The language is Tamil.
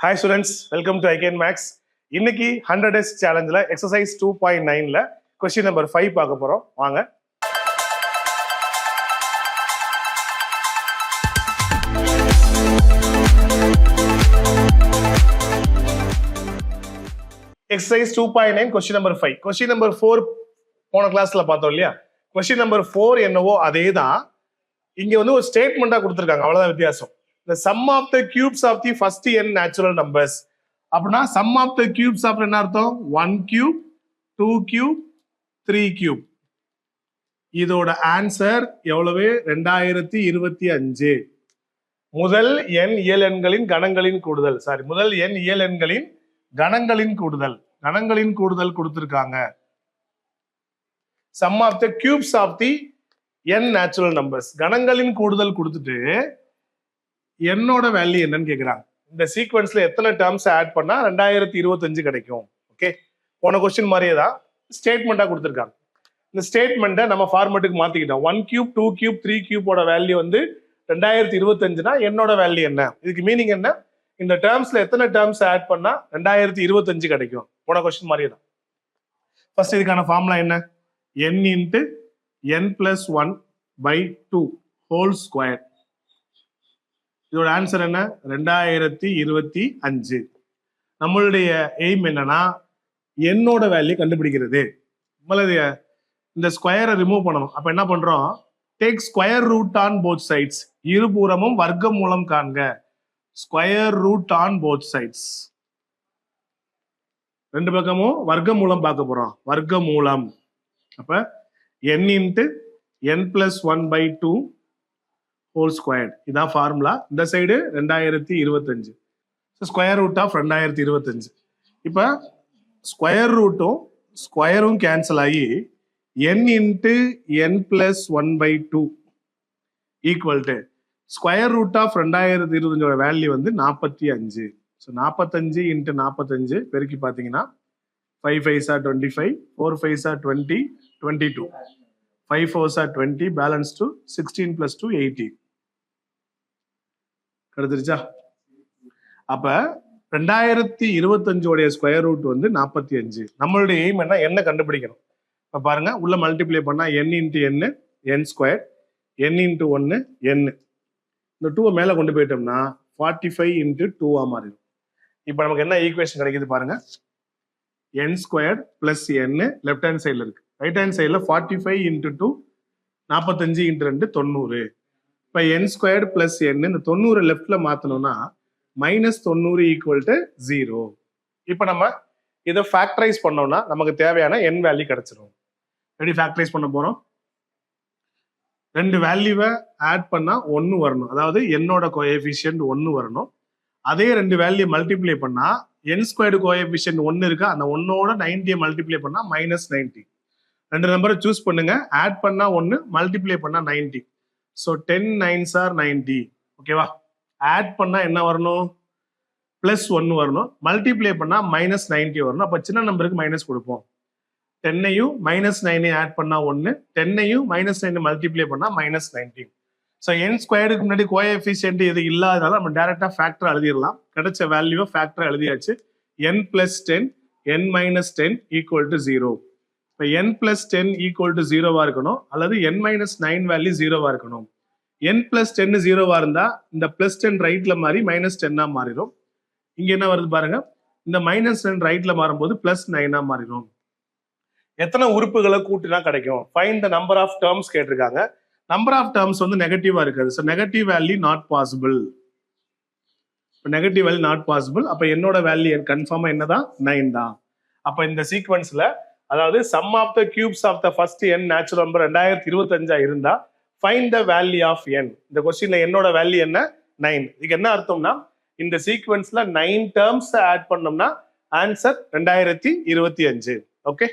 Hi students, welcome to ICAN Max. இன்னைக்கு 100 days challengeல exercise 2.9ல question number 5 பார்க்க போறோம். வாங்க. Exercise 2.9 question number 5. Question number 4 போன கிளாஸ்ல பார்த்தோம் இல்லையா? Question number 4 என்னவோ அதேதான். இங்க வந்து ஒரு ஸ்டேட்மெண்டா கொடுத்திருக்காங்க. அவ்வளவுதான் வித்தியாசம். The sum of the cubes of the first n natural numbers. அப்படின்னா sum of the cubes of என்ன அர்த்தம்? 1 cube, 2 cube, 3 cube. இதோட ஆன்சர் எவ்வளவு? 2025. முதல் n இயல் எண்களின் கணங்களின் கூடுதல். முதல் n இயல் எண்களின் கணங்களின் கூடுதல். கணங்களின் கூடுதல் கொடுத்திருக்காங்க. Sum of the cubes of the n natural numbers. கணங்களின் கூடுதல் கொடுத்துட்டு என்னோட வேல்யூ என்னன்னு கேக்குறாங்க. இந்த சீக்வன்ஸ்ல எத்தனை டேர்ம்ஸ் ஆட் பண்ணா 2025 கிடைக்கும். ஓகே, போன கொஸ்டின் மாதிரியே தான் ஸ்டேட்மெண்டா கொடுத்துருக்காங்க. இந்த ஸ்டேட்மெண்ட்டை நம்ம ஃபார்மேட்டுக்கு மாத்திக்கிட்டோம். 1 கியூப், 2 கியூப், 3 கியூபோட வேல்யூ வந்து 2025னா என்னோட வேல்யூ என்ன? இதுக்கு மீனிங் என்ன? இந்த டேர்ம்ஸ்ல எத்தனை டேர்ம்ஸ் ஆட் பண்ணா 2025 கிடைக்கும். போன கொஸ்டின் மாதிரியே தான். ஃபர்ஸ்ட் இதுக்கான ஃபார்முலா என்ன? n into n plus 1 by 2 whole square. இதோட ஆன்சர் என்ன? 2025. நம்மளுடைய எய்ம் என்னன்னா என்னோட வேல்யூ கண்டுபிடிக்கிறது. இந்த ஸ்கொயரை ரிமூவ் பண்ணணும். அப்ப என்ன பண்றோம்? Take square root on both sides. இருபுறமும் வர்க்க மூலம் காண்க. Square root on both sides. ரெண்டு பக்கமும் வர்க்க மூலம் பார்க்க போறோம். வர்க்க மூலம். அப்ப n into n plus 1 by 2 whole square. இதான் ஃபார்முலா. இந்த சைடு 2025. Square root of 2025. இப்ப ஸ்கொயர் ரூட்டும் ஸ்கொயரும் கேன்சல் ஆகி n into n plus 1 by 2 equal to square root of 2025 value வந்து 45. 45 இன்ட்டு 45 பெருக்கி பார்த்தீங்கன்னா 5 5s are 25, 4 5s are 20, 22. 5 4s are 20, balance to 16 plus 2 18. கிடைச்சிருச்சா? அப்ப 2025 ஸ்கொயர் ரூட் வந்து 45. நம்மளுடைய எய்ம் என்ன கண்டுபிடிக்கணும். இப்ப பாருங்க, உள்ள மல்டிப்ளை பண்ணா n into n, n square, n into 1, n. இந்த 2 மேல கொண்டு போயிட்டோம்னா 45 இன்ட்டு 2 மாறிடும். இப்ப நமக்கு என்ன ஈக்குவேஷன் கிடைக்குது பாருங்க. n square plus n left hand சைட்ல இருக்கு. ரைட் ஹேண்ட் சைட்ல 45 இன்ட்டு 2 45 இன்ட்டு 2 90. இப்ப n ஸ்கொயர் பிளஸ் n இந்த 90 லெஃப்ட்ல மாத்தணும்னா மைனஸ் 90 ஈக்குவல் டு 0. இப்ப நம்ம இதை ஃபேக்டரைஸ் பண்ணோம்னா நமக்கு தேவையான n வேல்யூ கிடைச்சிடும். எப்படி ஃபேக்டரைஸ் பண்ண போறோம்? ரெண்டு வேல்யூவை ஆட் பண்ணா 1 வரணும். அதாவது என்னோட கோஎஃபிஷியன்ட் 1 வரணும். அதே ரெண்டு வேல்யூ மல்டிப்ளை பண்ணா n ஸ்கொயர்டு கோஎஃபிஷியன்ட் 1 இருக்கு. அந்த 1ஓட 90 மல்டிப்ளை பண்ணா மைனஸ் 90. ரெண்டு நம்பரை சூஸ் பண்ணுங்க. ஆட் பண்ணா 1, மல்டிப்ளை பண்ணா 90. So 10 9s are 90. ஓகேவா? ஆட் பண்ணா என்ன வரணும்? பிளஸ் 1 வரணும். மல்டிப்ளை பண்ணா மைனஸ் 90 வரணும். அப்ப சின்ன நம்பருக்கு மைனஸ் கொடுப்போம். 10ஐயும் மைனஸ் 9ஐயும் ஆட் பண்ணா 1, 10ஐயும் மைனஸ் 9 மல்டிப்ளை பண்ணா மைனஸ் 90. ஸோ n ஸ்கொயருக்கு முன்னாடி கோஎஃபிஷியன்ட் இது இல்லாதனால நம்ம டைரக்டா ஃபேக்டர் எழுதிடலாம். கிடைச்ச வேல்யூவை ஃபேக்டர் எழுதியாச்சு. n plus 10, n minus 10 equal to 0. இப்போ n பிளஸ் 10 ஈக்குவல் டு 0வா இருக்கணும், அல்லது n மைனஸ் 9 வேல்யூ 0வா இருக்கணும். n பிளஸ் 10 0வா இருந்தா இந்த பிளஸ் 10 ரைட்ல மாறி மைனஸ் 10ஆ மாறிடும். இங்க என்ன வருது பாருங்க, இந்த மைனஸ் 10 ரைட்ல மாறும்போது பிளஸ் 9ஆ மாறிடும். எத்தனை உறுப்புகளை கூட்டினா கிடைக்கும்? Find the number of terms கேட்டிருக்காங்க. நம்பர் ஆஃப் டேர்ம்ஸ் வந்து நெகட்டிவா இருக்காது. So negative value not possible. Negative value not possible. அப்ப என்னோட வேல்யூ கன்ஃபார்மா என்னதான்? 9 தான். அப்ப இந்த சீக்வன்ஸ்ல அதாவது sum of the cubes of the first n natural number 2025 இருந்தா find the value of n. இந்த கொஸ்டின்ல என்னோட வேல்யூ என்ன? 9. இதுக்கு என்ன அர்த்தம்னா இந்த சீக்வன்ஸ்ல 9 டேர்ம்ஸ் ஆட் பண்ணோம்னா ஆன்சர் 2025. ஓகே.